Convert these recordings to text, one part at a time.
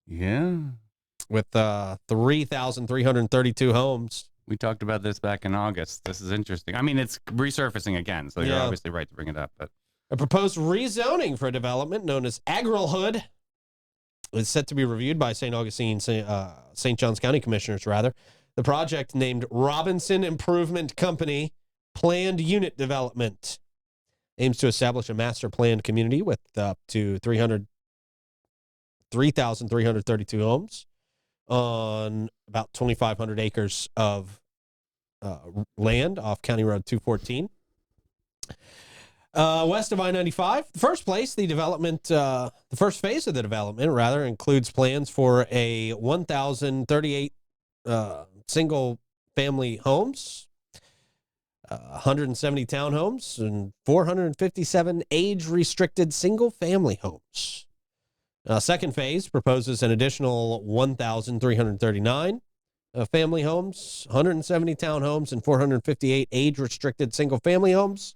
Yeah. with 3,332 homes. We talked about this back in August. This is interesting. I mean, it's resurfacing again, so you're obviously right to bring it up. But a proposed rezoning for a development known as Agrihood is set to be reviewed by St. Johns County Commissioners, rather. The project, named Robinson Improvement Company Planned Unit Development, aims to establish a master planned community with up to 3,332 homes on about 2,500 acres of land off County Road 214. West of I-95. The first phase of the development, rather, includes plans for a 1,038 single-family homes, 170 townhomes, and 457 age-restricted single-family homes. Second phase proposes an additional 1,339 family homes, 170 townhomes, and 458 age-restricted single-family homes.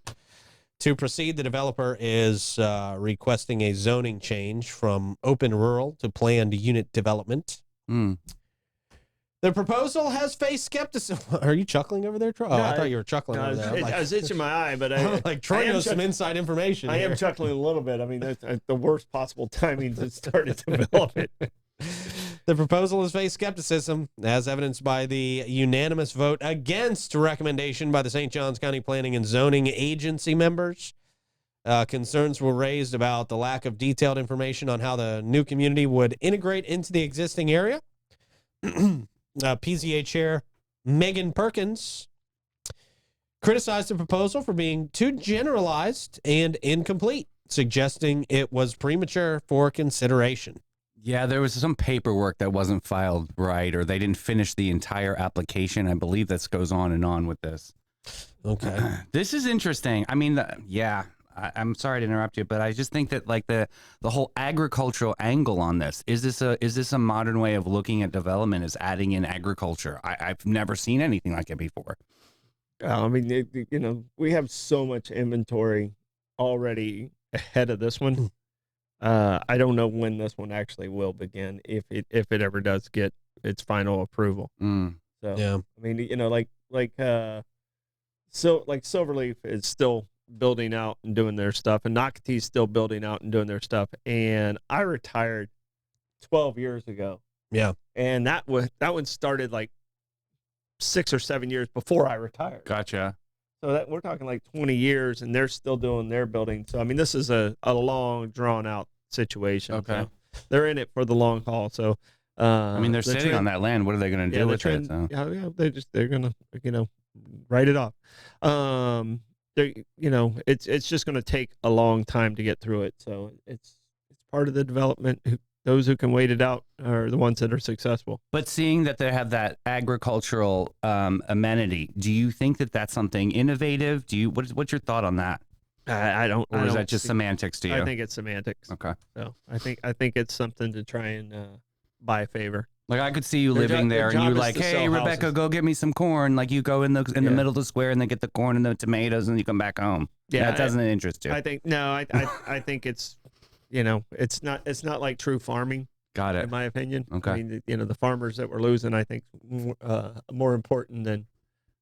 To proceed, the developer is requesting a zoning change from open rural to planned unit development. The proposal has faced skepticism. Are you chuckling over there, Troy? Oh, no, I thought you were chuckling over there. I was itching my eye, but I like Troy knows some inside information. I am chuckling a little bit. I mean, that's the worst possible timing to start a development. The proposal has faced skepticism, as evidenced by the unanimous vote against recommendation by the St. Johns County Planning and Zoning Agency members. Concerns were raised about the lack of detailed information on how the new community would integrate into the existing area. PZA Chair Megan Perkins criticized the proposal for being too generalized and incomplete, suggesting it was premature for consideration. Yeah, there was some paperwork that wasn't filed right, or they didn't finish the entire application. I believe this goes on and on with this. Okay. This is interesting. I mean, I'm sorry to interrupt you, but I just think that like the whole agricultural angle on this, is this a modern way of looking at development, is adding in agriculture? I've never seen anything like it before. I mean, we have so much inventory already ahead of this one. I don't know when this one actually will begin, if it ever does get its final approval. So yeah, I mean, Silverleaf is still building out and doing their stuff, and Nocketee's still building out and doing their stuff. And I retired 12 years ago. Yeah, and that one started like 6 or 7 years before I retired. Gotcha. So that we're talking like 20 years, and they're still doing their building. So I mean, this is a long, drawn out situation. Okay, so they're in it for the long haul. So I mean, they're sitting on that land. What are they going to do with it? So. Yeah, they're gonna write it off. It's just going to take a long time to get through it. So it's part of the development. Those who can wait it out are the ones that are successful. But seeing that they have that agricultural amenity, do you think that that's something innovative? What's your thought on that? I don't. Or is that just semantics to you? I think it's semantics. Okay. So I think it's something to try and buy a favor. Like I could see you living there, and you're like, "Hey, Rebecca, go get me some corn." Like you go in the middle of the square, and they get the corn and the tomatoes, and you come back home. Yeah, that doesn't interest you. I think think it's, it's not like true farming. Got it. In my opinion. Okay. I mean, the farmers that we're losing, I think, more important than.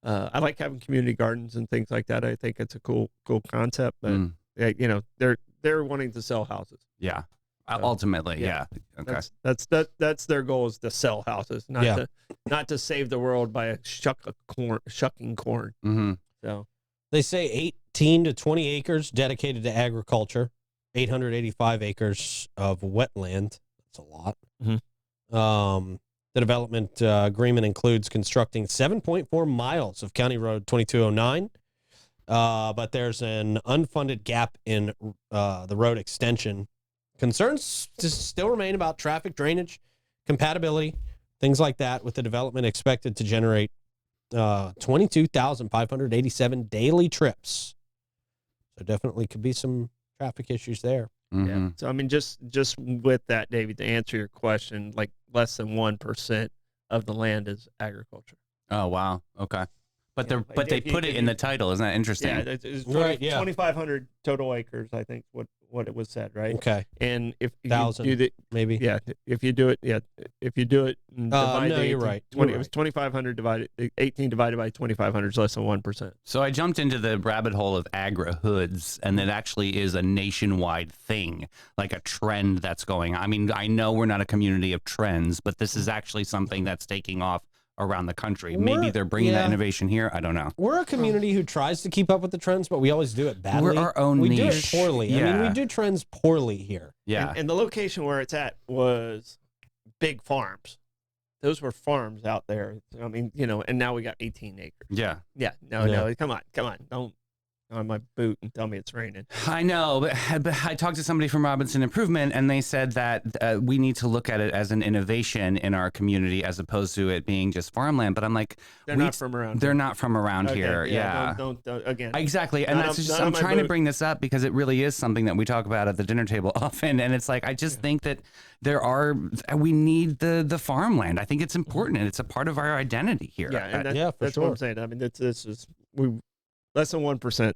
I like having community gardens and things like that. I think it's a cool concept, but they're wanting to sell houses. Yeah. Ultimately, yeah. Okay. That's their goal, is to sell houses, not to save the world by shucking corn. Mm-hmm. So they say 18 to 20 acres dedicated to agriculture, 885 acres of wetland. That's a lot. Mm-hmm. The development agreement includes constructing 7.4 miles of County Road 2209, but there's an unfunded gap in the road extension. Concerns still remain about traffic drainage, compatibility, things like that, with the development expected to generate 22,587 daily trips. So definitely could be some traffic issues there. Mm-hmm. Yeah. So I mean, just with that, David, to answer your question, like less than 1% of the land is agriculture. Oh wow. Okay. But Yeah, they if you- put it if in you- the title. Isn't that interesting? Yeah, it's Right, yeah. 2,500 total acres, I think what it was said, right? Okay. And if you 1,000, do the maybe. yeah, if you do it and divide no, the you're 18, right. 20, You're it was 2,500 divided 18 divided by 2,500 is less than 1%. So I jumped into the rabbit hole of Agrihoods, and it actually is a nationwide thing, like a trend that's going on. I mean, I know we're not a community of trends, but this is actually something that's taking off around the country. Maybe they're bringing that innovation here. I don't know. We're a community who tries to keep up with the trends, but we always do it badly. We're our own we do it niche. poorly. I mean, Yeah. we do trends poorly here. Yeah. And the location where it's at was big farms. Those were farms out there. I mean, and now we got 18 acres. Yeah. Yeah. No. Come on. Don't on my boot and tell me it's raining. I know, but I talked to somebody from Robinson Improvement, and they said that we need to look at it as an innovation in our community as opposed to it being just farmland. But I'm like, They're not from around. They're not from around Okay, here. Yeah. Don't again. Exactly. And Not that's on- just, not on I'm my trying to boat. bring this up because it really is something that we talk about at the dinner table often. And it's like, I just think that we need the farmland. I think it's important and it's a part of our identity here. Yeah, and for that's sure. what I'm saying. I mean, this is less than 1%.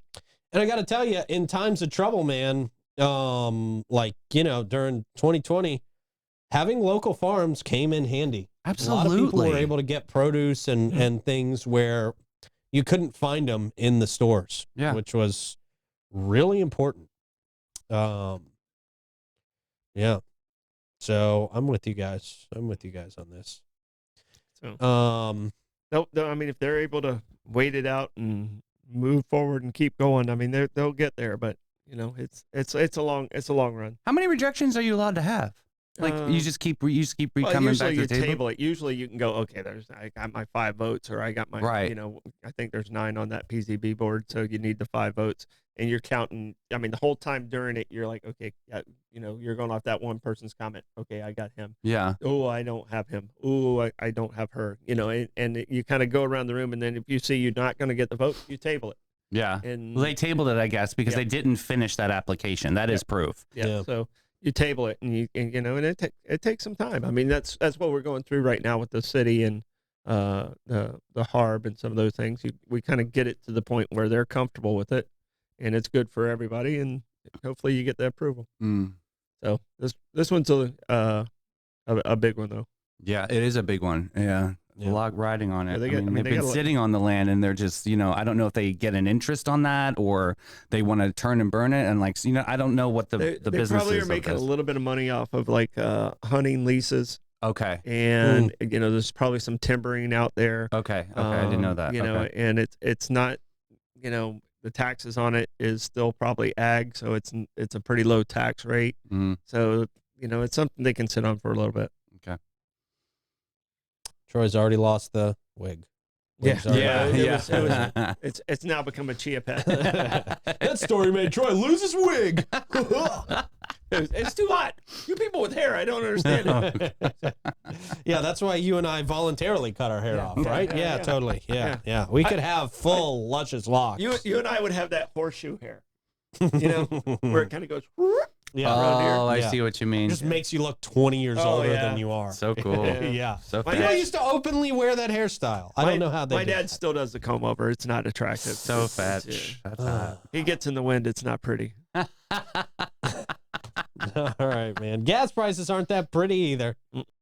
And I got to tell you, in times of trouble, man, during 2020, having local farms came in handy. Absolutely. A lot of people were able to get produce and things where you couldn't find them in the stores, which was really important. Yeah. So I'm with you guys. on this. So, I mean, if they're able to wait it out and move forward and keep going, I mean, they'll get there. But it's a long run. How many rejections are you allowed to have? Like you just keep coming back to the table. It. Usually you can go, okay, I got my 5 votes, or I got my, Right. I think there's 9 on that PZB board, so you need the 5 votes, and you're counting. I mean, the whole time during it, you're like, okay, you're going off that one person's comment. Okay, I got him. Yeah. Oh, I don't have him. Oh, I don't have her. And you kind of go around the room, and then if you see you're not going to get the vote, you table it. Yeah. And Well, they tabled it, I guess, because they didn't finish that application. That is proof. Yeah. So you table it, and it takes some time. I mean, that's what we're going through right now with the city and the HARB and some of those things. We kind of get it to the point where they're comfortable with it, and it's good for everybody, and hopefully you get the approval. So this one's a big one though. Yeah, it is a big one. Yeah. A lot riding on it. Yeah, they've been sitting on the land, and they're just, I don't know if they get an interest on that or they want to turn and burn it. And I don't know what the business is. They probably are of making a this. little bit of money off of hunting leases. Okay. And there's probably some timbering out there. Okay. I didn't know that. Okay. And it's not, the taxes on it is still probably ag, so it's a pretty low tax rate. So it's something they can sit on for a little bit. Okay. Troy's already lost the wig. It's now become a chia pet. That story made Troy lose his wig. It's too hot. You people with hair, I don't understand it. Yeah, that's why you and I voluntarily cut our hair off, right? Yeah, totally. Yeah. We could have full, luscious locks. You and I would have that horseshoe hair, where it kind of goes. Around here. Oh, I see what you mean. It just makes you look 20 years older than you are. So cool. Yeah. So My People dad used to openly wear that hairstyle. I don't know how they My do dad that. still does the comb over. It's not attractive. So fetch. That's hot. He gets in the wind. It's not pretty. All right, man. Gas prices aren't that pretty either.